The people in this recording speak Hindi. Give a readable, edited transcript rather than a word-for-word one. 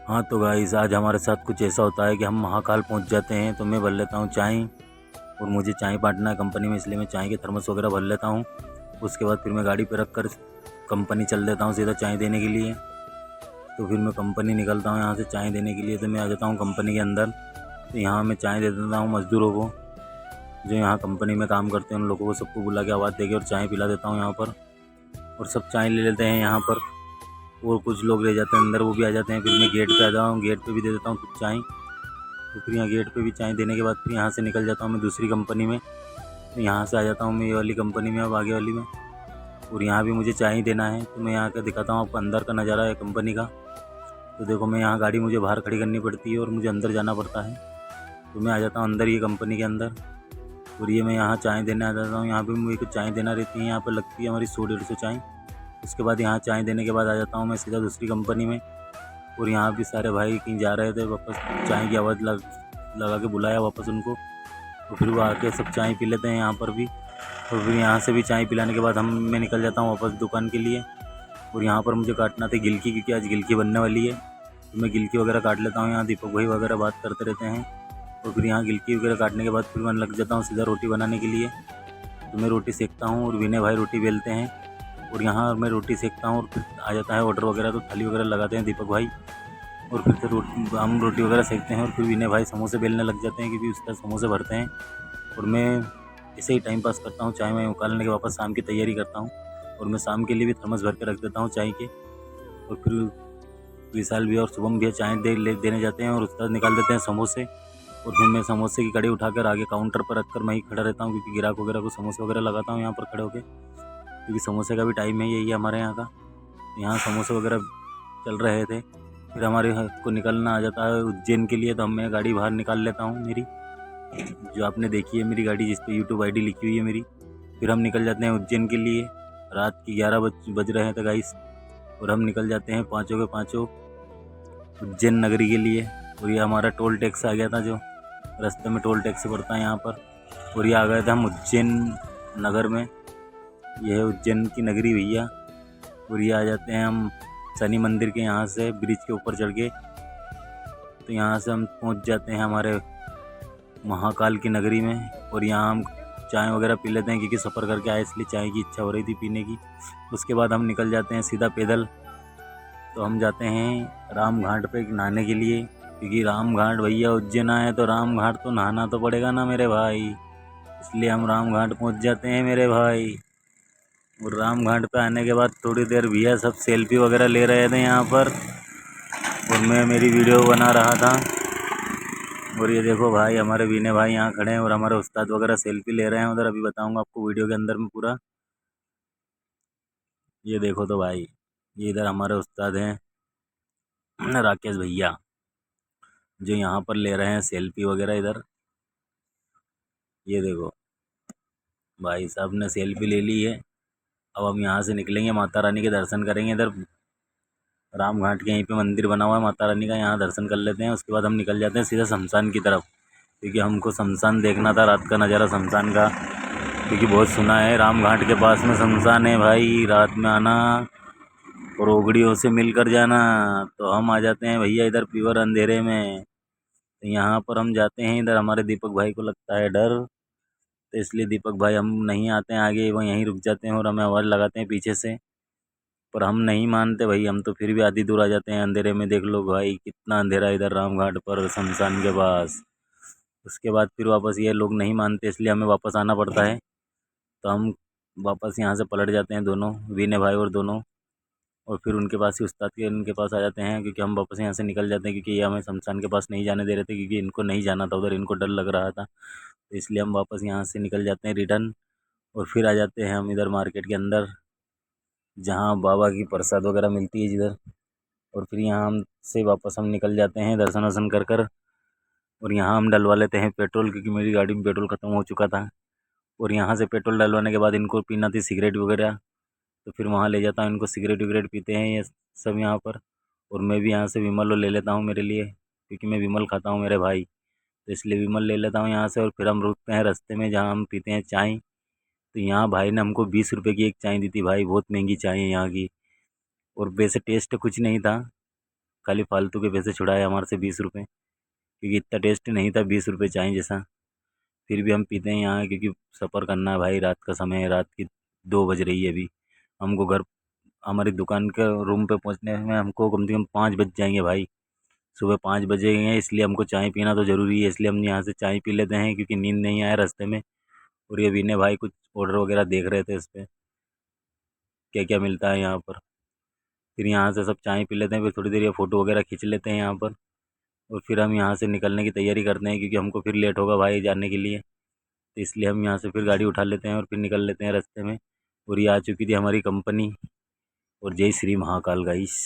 हाँ तो गाइस, आज हमारे साथ कुछ ऐसा होता है कि हम महाकाल पहुंच जाते हैं। तो मैं भर लेता हूँ चाय, और मुझे चाय बांटना है कंपनी में, इसलिए मैं चाय के थर्मस वगैरह भर लेता हूँ। उसके बाद फिर मैं गाड़ी पे रख कर कंपनी चल देता हूँ सीधा चाय देने के लिए। तो फिर मैं कंपनी निकलता हूँ यहाँ से चाय देने के लिए। तो मैं आ जाता हूँ कंपनी के अंदर। तो यहाँ मैं चाय दे देता हूँ मज़दूरों को, जो यहाँ कंपनी में काम करते हैं उन लोगों को, सबको बुला के आवाज़ दे के और चाय पिला देता हूँ यहाँ पर। और सब चाय ले लेते हैं यहाँ पर, और कुछ लोग रह जाते हैं अंदर, वो भी आ जाते हैं। फिर मैं गेट पे आ जाता हूँ, गेट पे भी दे देता हूँ कुछ चाय। तो फिर यहाँ गेट पे भी चाय देने के बाद फिर यहाँ से निकल जाता हूँ मैं दूसरी कंपनी में। तो यहाँ से आ जाता हूँ मैं ये वाली कंपनी में, अब आगे वाली में। और यहाँ भी मुझे चाय ही देना है। तो मैं यहाँ का दिखाता हूँ आपको अंदर का नज़ारा है कंपनी का। तो देखो, मैं यहाँ गाड़ी मुझे बाहर खड़ी करनी पड़ती है और मुझे अंदर जाना पड़ता है। तो मैं आ जाता हूँ अंदर ये कंपनी के अंदर। और ये मैं यहाँ चाय देने आ जाता हूँ। यहाँ पर मुझे कुछ चाय देना रहती है, यहाँ पर लगती है हमारी 100-150 चाय। उसके बाद यहाँ चाय देने के बाद आ जाता हूँ मैं सीधा दूसरी कंपनी में। और यहाँ भी सारे भाई कहीं जा रहे थे वापस, चाय की आवाज़ लगा के बुलाया वापस उनको। तो फिर वो आके सब चाय पी लेते हैं यहाँ पर भी। और फिर यहाँ से भी चाय पिलाने के बाद मैं निकल जाता हूँ वापस दुकान के लिए। और यहाँ पर मुझे काटना था गिलकी, क्योंकि आज गिलकी बनने वाली है। तो मैं गिलकी वगैरह काट लेता हूँ। यहाँ दीपक भाई वगैरह बात करते रहते हैं। और फिर यहाँ गिलकी वगैरह काटने के बाद फिर मैं लग जाता हूँ सीधा रोटी बनाने के लिए। तो मैं रोटी सेकता हूँ और विनय भाई रोटी बेलते हैं। और यहाँ मैं रोटी सेकता हूँ और फिर आ जाता है ऑर्डर वगैरह, तो थाली वगैरह लगाते हैं दीपक भाई। और फिर से हम रोटी वगैरह सेकते हैं। और फिर विनय भाई समोसे बेलने लग जाते हैं, क्योंकि उसका समोसे भरते हैं। और मैं ऐसे ही टाइम पास करता हूँ, चाय मैं उकालने के वापस शाम की तैयारी करता हूँ। और मैं शाम के लिए भी थर्मस भर के रख देता हूँ चाय के। और फिर विशाल भी और शुभम भी चाय देने जाते हैं, और उसके बाद निकाल देते हैं समोसे। और फिर मैं समोसे की कड़ी उठाकर आगे काउंटर पर रखकर मैं ही खड़ा रहता हूँ, क्योंकि ग्राहक वगैरह को समोसे वगैरह लगाता हूँ यहाँ पर खड़े होकर, क्योंकि समोसे का भी टाइम है, यही है हमारे यहाँ का। यहाँ समोसे वगैरह चल रहे थे। फिर हमारे को निकलना आ जाता है उज्जैन के लिए। तो मैं गाड़ी बाहर निकाल लेता हूँ मेरी, जो आपने देखी है मेरी गाड़ी, जिस पे यूट्यूब आईडी लिखी हुई है मेरी। फिर हम निकल जाते हैं उज्जैन के लिए। रात की 11 बज रहे थे गाइस। और हम निकल जाते हैं पाँचों के पाँचों उज्जैन नगरी के लिए। और ये हमारा टोल टैक्स आ गया था, जो रास्ते में टोल टैक्स पड़ता है यहाँ पर। और ये आ गए थे हम उज्जैन नगर में। यह है उज्जैन की नगरी भैया। और ये आ जाते हैं हम शनि मंदिर के यहाँ से ब्रिज के ऊपर चढ़ के। तो यहाँ से हम पहुँच जाते हैं हमारे महाकाल की नगरी में। और यहाँ हम चाय वगैरह पी लेते हैं, क्योंकि सफ़र करके आए इसलिए चाय की इच्छा हो रही थी पीने की। उसके बाद हम निकल जाते हैं सीधा पैदल। तो हम जाते हैं राम घाट पे नहाने के लिए, क्योंकि राम घाट भैया उज्जैन आए तो राम घाट तो नहाना तो पड़ेगा ना मेरे भाई। इसलिए हम राम घाट पहुँच जाते हैं मेरे भाई। और राम घाट पे आने के बाद थोड़ी देर भैया सब सेल्फी वगैरह ले रहे थे यहाँ पर, और मैं मेरी वीडियो बना रहा था। और ये देखो भाई, हमारे विनय भाई यहाँ खड़े हैं और हमारे उस्ताद वगैरह सेल्फी ले रहे हैं उधर। अभी बताऊंगा आपको वीडियो के अंदर में पूरा। ये देखो तो भाई, ये इधर हमारे उस्ताद हैं राकेश भैया, जो यहाँ पर ले रहे हैं सेल्फी वगैरह इधर। ये देखो भाई साहब ने सेल्फी ले ली है। अब हम यहाँ से निकलेंगे, माता रानी के दर्शन करेंगे। इधर राम घाट के यहीं पे मंदिर बना हुआ है माता रानी का, यहाँ दर्शन कर लेते हैं। उसके बाद हम निकल जाते हैं सीधा शमशान की तरफ, क्योंकि हमको शमशान देखना था, रात का नज़ारा शमशान का। क्योंकि बहुत सुना है राम घाट के पास में शमशान है भाई, रात में आना और ओगड़ियों से मिल कर जाना। तो हम आ जाते हैं भैया इधर प्योर अंधेरे में। तो यहाँ पर हम जाते हैं, इधर हमारे दीपक भाई को लगता है डर, तो इसलिए दीपक भाई हम नहीं आते हैं आगे, वो यहीं रुक जाते हैं और हमें आवाज़ लगाते हैं पीछे से। पर हम नहीं मानते भाई, हम तो फिर भी आधी दूर आ जाते हैं अंधेरे में। देख लो भाई कितना अंधेरा है इधर राम घाट पर शमशान के पास। उसके बाद फिर वापस ये लोग नहीं मानते, इसलिए हमें वापस आना पड़ता है। तो हम वापस यहाँ से पलट जाते हैं दोनों, विनय भाई और दोनों। और फिर उनके पास ही उस्ताद के उनके पास आ जाते हैं, क्योंकि हम वापस यहाँ से निकल जाते हैं, क्योंकि ये हमें शमशान के पास नहीं जाने दे रहे थे, क्योंकि इनको नहीं जाना था उधर, इनको डर लग रहा था। तो इसलिए हम वापस यहाँ से निकल जाते हैं रिटर्न। और फिर आ जाते हैं हम इधर मार्केट के अंदर, जहाँ बाबा की प्रसाद वगैरह मिलती है जिधर। और फिर यहाँ हम से वापस हम निकल जाते हैं दर्शन वर्शन कर कर। और यहाँ हम डलवा लेते हैं पेट्रोल, क्योंकि मेरी गाड़ी में पेट्रोल ख़त्म हो चुका था। और यहाँ से पेट्रोल डलवाने के बाद इनको पीना थी सिगरेट वगैरह, तो फिर वहाँ ले जाता हूँ इनको, सिगरेट वगैरह पीते हैं ये सब यहाँ पर। और मैं भी यहाँ से विमल ले लेता हूँ मेरे लिए, क्योंकि मैं विमल खाता हूँ मेरे भाई, तो इसलिए विमल ले लेता हूँ यहाँ से। और फिर हम रुकते हैं रास्ते में, जहाँ हम पीते हैं चाय। तो यहाँ भाई ने हमको 20 रुपये की एक चाय दी थी भाई, बहुत महंगी चाय है यहाँ की। और वैसे टेस्ट कुछ नहीं था, खाली फालतू के पैसे छुड़ाए हमारे से 20 रुपये, क्योंकि इतना टेस्ट नहीं था 20 रुपये चाय जैसा। फिर भी हम पीते हैं यहाँ, क्योंकि सफ़र करना है भाई, रात का समय है, रात की 2 बज रही है अभी। हमको घर, हमारी दुकान के रूम पे पहुँचने में हमको कम से कम 5 बज जाएंगे भाई। सुबह 5 बजेंगे, इसलिए हमको चाय पीना तो ज़रूरी है, इसलिए हम यहाँ से चाय पी लेते हैं, क्योंकि नींद नहीं आया रास्ते में। और ये विनय भाई कुछ ऑर्डर वगैरह देख रहे थे इस पर, क्या क्या मिलता है यहाँ पर। फिर यहाँ से सब चाय पी लेते हैं, फिर थोड़ी देर ये फ़ोटो वगैरह खींच लेते हैं यहाँ पर। और फिर हम यहाँ से निकलने की तैयारी करते हैं, क्योंकि हमको फिर लेट होगा भाई जाने के लिए। तो इसलिए हम यहाँ से फिर गाड़ी उठा लेते हैं और फिर निकल लेते हैं रास्ते में। और ये आ चुकी थी हमारी कंपनी। और जय श्री महाकाल गाइस।